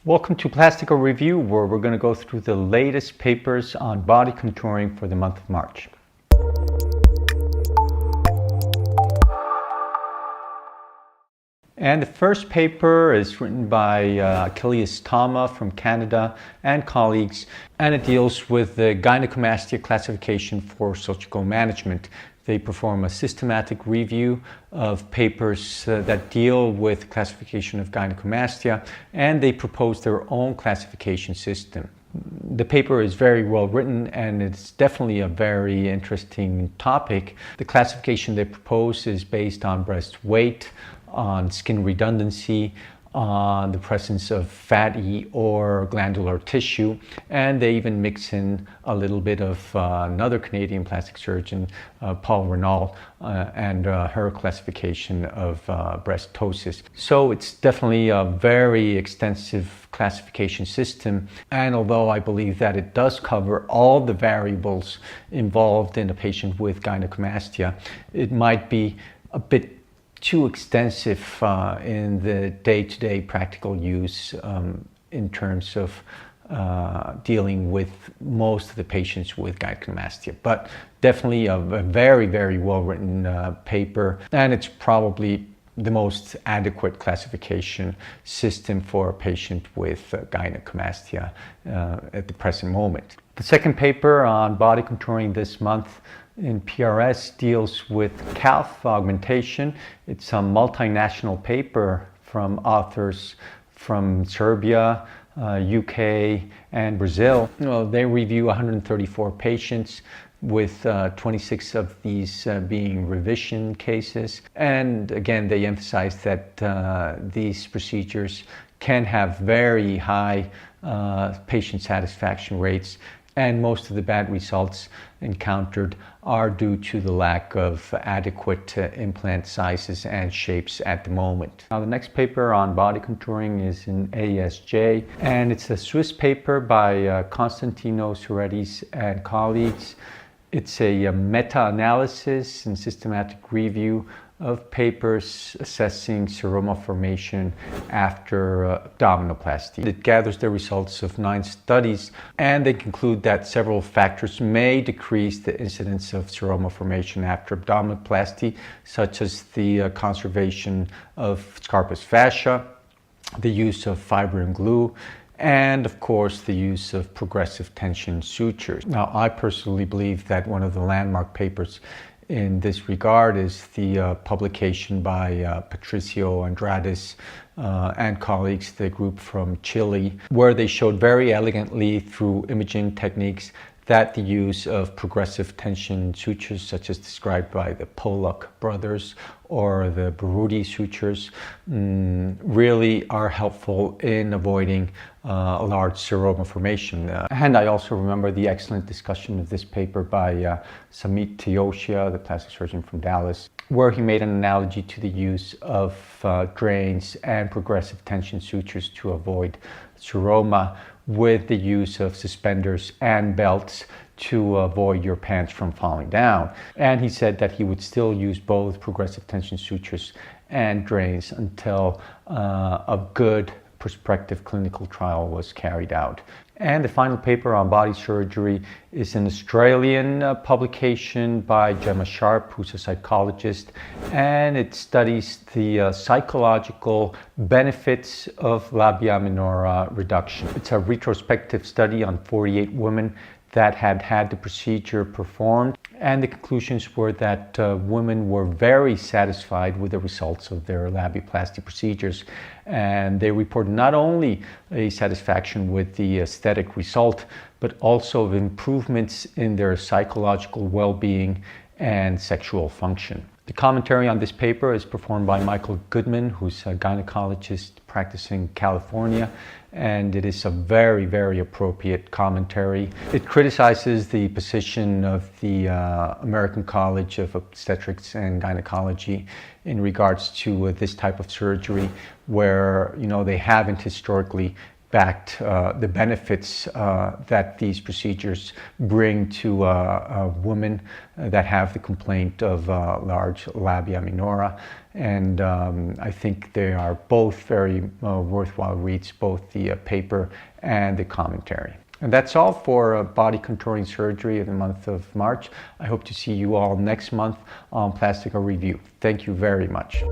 Welcome to Plastico Review, where we're going to go through the latest papers on body contouring for the month of March. And the first paper is written by Achilles Tama from Canada and colleagues, and it deals with the gynecomastia classification for surgical management. They perform a systematic review of papers that deal with classification of gynecomastia, and they propose their own classification system. The paper is very well written, and it's definitely a very interesting topic. The classification they propose is based on breast weight, on skin redundancy, on the presence of fatty or glandular tissue, and they even mix in a little bit of another Canadian plastic surgeon, Paul Renault, and her classification of breast ptosis. So it's definitely a very extensive classification system, and although I believe that it does cover all the variables involved in a patient with gynecomastia, it might be a bit too extensive in the day-to-day practical use in terms of dealing with most of the patients with gynecomastia. But definitely a very, very well-written paper, and it's probably the most adequate classification system for a patient with gynecomastia at the present moment. The second paper on body contouring this month in PRS deals with calf augmentation. It's a multinational paper from authors from Serbia, UK, and Brazil. They review 134 patients, with 26 of these being revision cases. And again, they emphasize that these procedures can have very high patient satisfaction rates, and most of the bad results encountered are due to the lack of adequate implant sizes and shapes at the moment. Now, the next paper on body contouring is in ASJ, and it's a Swiss paper by Konstantinos Houretis and colleagues. It's a meta-analysis and systematic review of papers assessing seroma formation after abdominoplasty. It gathers the results of 9 studies, and they conclude that several factors may decrease the incidence of seroma formation after abdominoplasty, such as the conservation of scarpous fascia, the use of fibrin glue, and of course the use of progressive tension sutures. Now, I personally believe that one of the landmark papers in this regard is the publication by Patricio Andrades and colleagues, the group from Chile, where they showed very elegantly through imaging techniques that the use of progressive tension sutures, such as described by the Polak brothers or the Berruti sutures, really are helpful in avoiding a large seroma formation. And I also remember the excellent discussion of this paper by Samit Teoshia, the plastic surgeon from Dallas, where he made an analogy to the use of drains and progressive tension sutures to avoid seroma, with the use of suspenders and belts to avoid your pants from falling down. And he said that he would still use both progressive tension sutures and drains until a good prospective clinical trial was carried out. And the final paper on body surgery is an Australian publication by Gemma Sharp, who's a psychologist, and it studies the psychological benefits of labia minora reduction. It's a retrospective study on 48 women that had had the procedure performed, and the conclusions were that women were very satisfied with the results of their labiaplasty procedures, and they reported not only a satisfaction with the aesthetic result, but also of improvements in their psychological well-being and sexual function. The commentary on this paper is performed by Michael Goodman, who's a gynecologist practicing in California, and it is a very, very appropriate commentary. It criticizes the position of the American College of Obstetrics and Gynecology in regards to this type of surgery, where they haven't historically backed the benefits that these procedures bring to women that have the complaint of large labia minora. And I think they are both very worthwhile reads, both the paper and the commentary. And that's all for body contouring surgery in the month of March. I hope to see you all next month on Plastica Review. Thank you very much.